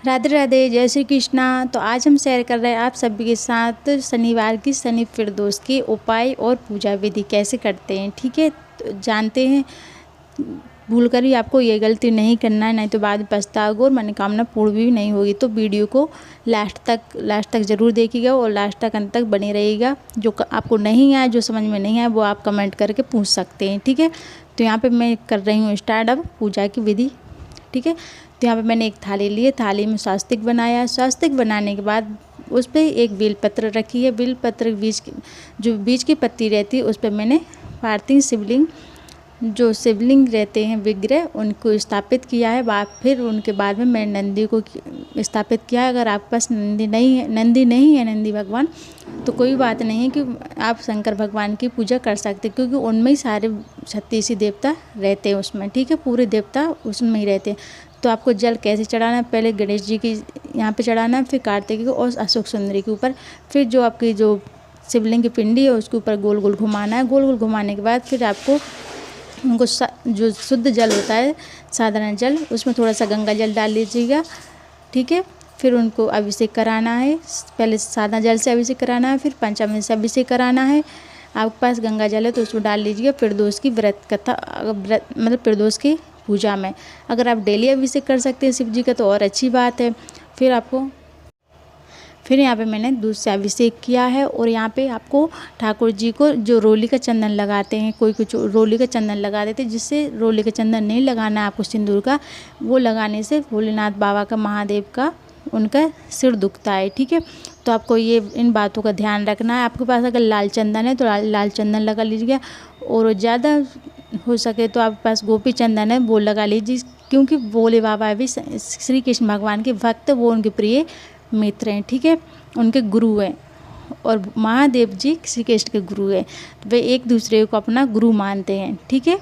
राधे राधे, जय श्री कृष्णा। तो आज हम शेयर कर रहे हैं आप सभी के साथ शनिवार की शनि प्रदोष के उपाय और पूजा विधि कैसे करते हैं। ठीक है, तो जानते हैं। भूल कर भी आपको ये गलती नहीं करना है, नहीं तो बाद में पछताओगे और मनोकामना पूर्ण भी नहीं होगी। तो वीडियो को लास्ट तक ज़रूर देखिएगा और लास्ट तक अंत तक बने रहिएगा। जो आपको नहीं आया, जो समझ में नहीं आया, वो आप कमेंट करके पूछ सकते हैं। ठीक है, तो यहाँ पे मैं कर रही हूँ स्टार्ट अब पूजा की विधि। ठीक है, तो यहाँ पे मैंने एक थाली ली है, थाली में स्वास्तिक बनाया। स्वास्तिक बनाने के बाद उस पर एक बेलपत्र रखी है। बेलपत्र जो बीज की पत्ती रहती है उस पर मैंने भारतीय शिवलिंग, जो शिवलिंग रहते हैं विग्रह, उनको स्थापित किया है। फिर उनके बाद में मैंने नंदी को स्थापित किया है। अगर आपके पास नंदी नहीं है नंदी भगवान, तो कोई बात नहीं है कि आप शंकर भगवान की पूजा कर सकते, क्योंकि उनमें ही सारे 36 देवता रहते हैं उसमें। ठीक है, पूरे देवता उसमें ही रहते हैं। तो आपको जल कैसे चढ़ाना है, पहले गणेश जी की यहाँ पे चढ़ाना है, फिर कार्तिक को और अशोक सुंदरी के ऊपर, फिर जो आपकी जो शिवलिंग की पिंडी है उसके ऊपर गोल गोल घुमाना है। गोल गोल घुमाने के बाद फिर आपको उनको जो शुद्ध जल होता है, साधारण जल, उसमें थोड़ा सा गंगा जल डाल लीजिएगा। ठीक है, फिर उनको अभिषेक कराना है। पहले सादा जल से अभिषेक कराना है, फिर पंचामृत से अभिषेक कराना है। आपके पास गंगा जल है तो उसको डाल लीजिएगा प्रदोष की व्रत कथा, मतलब प्रदोष की पूजा में। अगर आप डेली अभिषेक कर सकते हैं शिव जी का तो और अच्छी बात है। फिर यहाँ पे मैंने दूध से अभिषेक किया है। और यहाँ पे आपको ठाकुर जी को जो रोली का चंदन लगाते हैं, कोई कुछ रोली का चंदन लगा देते हैं, जिससे रोली का चंदन नहीं लगाना है आपको सिंदूर का, वो लगाने से भोलेनाथ बाबा का, महादेव का, उनका सिर दुखता है। ठीक है, तो आपको ये इन बातों का ध्यान रखना है। आपके पास अगर लाल चंदन है तो लाल चंदन लगा लीजिएगा, और ज़्यादा हो सके तो आपके पास गोपी चंदन है वो लगा लीजिए, क्योंकि भोले बाबा भी श्री कृष्ण भगवान के भक्त, वो उनके प्रिय मित्र हैं। ठीक है, उनके गुरु हैं, और महादेव जी श्री कृष्ण के गुरु हैं। वे एक दूसरे को अपना गुरु मानते हैं। ठीक है,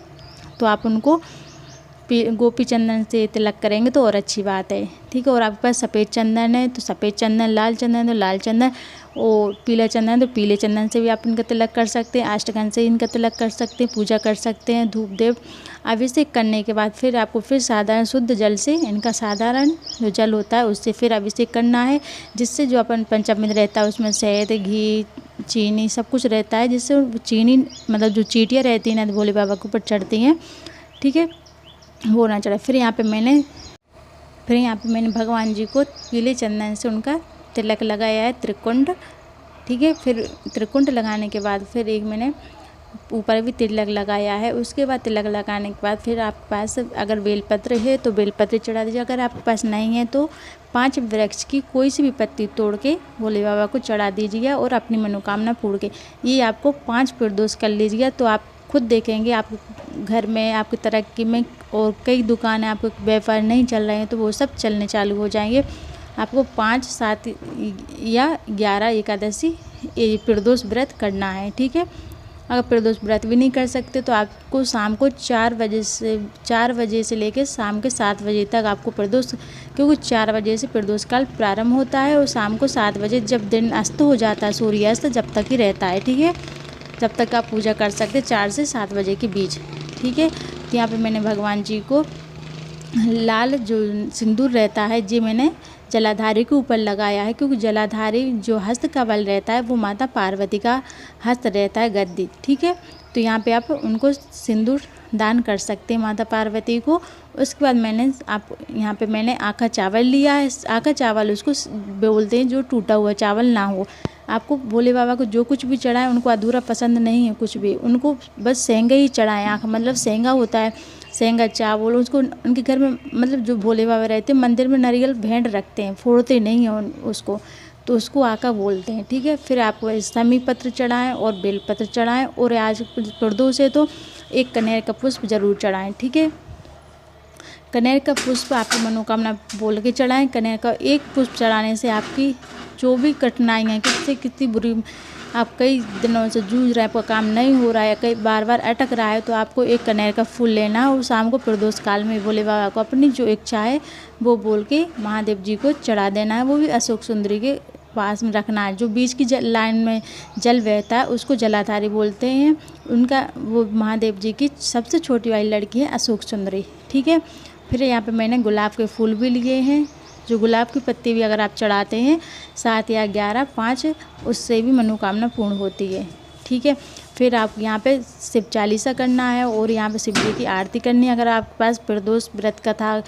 तो आप उनको गोपी चंदन से तिलक करेंगे तो और अच्छी बात है। ठीक है, और आपके पास सफ़ेद चंदन है तो सफ़ेद चंदन, लाल चंदन तो लाल चंदन, और पीला चंदन तो पीले चंदन से भी आप इनका तिलक कर सकते हैं। अष्टगंध से इनका तिलक कर सकते हैं, पूजा कर सकते हैं। धूप देव अभिषेक करने के बाद फिर आपको फिर साधारण शुद्ध जल से, इनका साधारण जो जल होता है उससे फिर अभिषेक करना है, जिससे जो अपन पंचामृत रहता है उसमें शहद, घी, चीनी सब कुछ रहता है, जिससे चीनी मतलब जो चींटियाँ रहती हैं ना भोले बाबा के ऊपर चढ़ती हैं, ठीक है, वो ना चढ़े। फिर यहाँ पे मैंने भगवान जी को पीले चंदन से उनका तिलक लगाया है, त्रिकुंड। ठीक है, फिर त्रिकुंड लगाने के बाद फिर एक मैंने ऊपर भी तिलक लगाया है। उसके बाद तिलक लगाने के बाद फिर आपके पास अगर बेलपत्र है तो बेलपत्र चढ़ा दीजिए। अगर आपके पास नहीं है तो 5 वृक्ष की कोई सी भी पत्ती तोड़ के भोले बाबा को चढ़ा दीजिएगा और अपनी मनोकामना पूर्ण के ये आपको 5 प्रदोष कर लीजिएगा। तो आप खुद देखेंगे आपके घर में, आपकी तरक्की में, और कई दुकानें आपके व्यापार नहीं चल रहे हैं तो वो सब चलने चालू हो जाएंगे। आपको 5, 7 या 11 एकादशी ये प्रदोष व्रत करना है। ठीक है, अगर प्रदोष व्रत भी नहीं कर सकते तो आपको शाम को 4 बजे से लेकर शाम के 7 बजे तक आपको प्रदोष, क्योंकि 4 बजे से प्रदोष काल प्रारंभ होता है और शाम को 7 बजे जब दिन अस्त हो जाता है, सूर्यास्त, जब तक ही रहता है। ठीक है, जब तक आप पूजा कर सकते 4 से 7 बजे के बीच। ठीक है, तो यहाँ पे मैंने भगवान जी को लाल जो सिंदूर रहता है जी मैंने जलाधारी के ऊपर लगाया है, क्योंकि जलाधारी जो हस्त का बल रहता है वो माता पार्वती का हस्त रहता है, गद्दी। ठीक है, तो यहाँ पे आप उनको सिंदूर दान कर सकते हैं माता पार्वती को। उसके बाद यहाँ पे मैंने आखा चावल लिया है। आखा चावल उसको बोलते हैं जो टूटा हुआ चावल ना हो। आपको भोले बाबा को जो कुछ भी चढ़ाएं, उनको अधूरा पसंद नहीं है कुछ भी, उनको बस सेंगा ही चढ़ाएं। आँख मतलब सेंगा होता है, सेंगा चावल, उसको उनके घर में मतलब जो भोले बाबा रहते हैं मंदिर में नारियल भेंट रखते हैं, फोड़ते नहीं हैं उसको, तो उसको आका बोलते हैं। ठीक है, फिर आप समी पत्र चढ़ाएं और बेलपत्र चढ़ाएं, और आज प्रदोष है तो एक कनेर का पुष्प जरूर चढ़ाएं। ठीक है, कनेर का पुष्प आपकी मनोकामना बोल के चढ़ाएं। कनेर का एक पुष्प चढ़ाने से आपकी जो भी कठिनाइयाँ, कितनी बुरी, आप कई दिनों से जूझ रहे हैं, आपका काम नहीं हो रहा है, कई बार अटक रहा है, तो आपको एक कनेर का फूल लेना है और शाम को प्रदोष काल में भोले बाबा को अपनी जो इच्छा है वो बोल के महादेव जी को चढ़ा देना है। वो भी अशोक सुंदरी के पास में रखना है। जो बीच की लाइन में जल बहता है उसको जलाधारी बोलते हैं। उनका वो महादेव जी की सबसे छोटी वाली लड़की है अशोक सुंदरी। ठीक है, फिर यहाँ पे मैंने गुलाब के फूल भी लिए हैं। जो गुलाब की पत्ती भी अगर आप चढ़ाते हैं 7 या 11, 5, उससे भी मनोकामना पूर्ण होती है। ठीक है, फिर आप यहाँ पे शिव चालीसा करना है और यहाँ पे शिव जी की आरती करनी है। अगर आपके पास प्रदोष व्रत कथा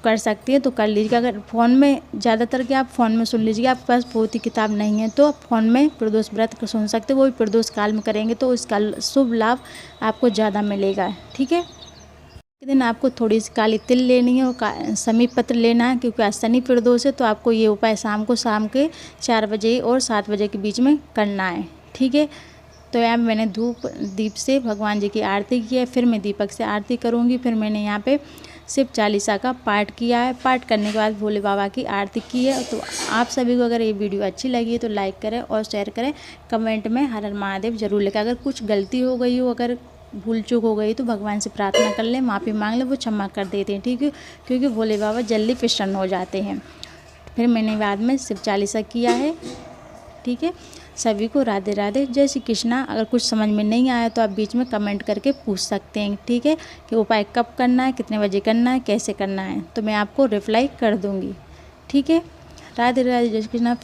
कर सकती है तो कर लीजिए। अगर फ़ोन में ज़्यादातर कि आप फ़ोन में सुन लीजिए, आपके पास पोथी किताब नहीं है तो आप फ़ोन में प्रदोष व्रत सुन सकते हो, वो भी प्रदोष काल में करेंगे तो इसका शुभ लाभ आपको ज़्यादा मिलेगा। ठीक है, दिन आपको थोड़ी सी काली तिल लेनी है और समी पत्र लेना है, क्योंकि आज शनि प्रदोष है तो आपको ये उपाय शाम के 4 बजे और 7 बजे के बीच में करना है। ठीक है, तो यहाँ मैंने धूप दीप से भगवान जी की आरती की है, फिर मैं दीपक से आरती करूँगी। फिर मैंने यहाँ पे शिव चालीसा का पाठ किया है। पाठ करने के बाद भोले बाबा की आरती की है। तो आप सभी को अगर ये वीडियो अच्छी लगी है तो लाइक करें और शेयर करें, कमेंट में हर हर महादेव जरूर लिखें। अगर कुछ गलती हो गई हो, अगर भूल चूक हो गई तो भगवान से प्रार्थना कर लें, माफ़ी मांग लें, वो क्षमा कर देते हैं। ठीक है, क्योंकि भोले बाबा जल्दी प्रसन्न हो जाते हैं। फिर मैंने बाद में शिव चालीसा किया है। ठीक है, सभी को राधे राधे, जय श्री कृष्णा। अगर कुछ समझ में नहीं आया तो आप बीच में कमेंट करके पूछ सकते हैं। ठीक है, कि उपाय कब करना है, कितने बजे करना है, कैसे करना है, तो मैं आपको रिप्लाई कर दूँगी। ठीक है, राधे राधे, जय श्री कृष्णा।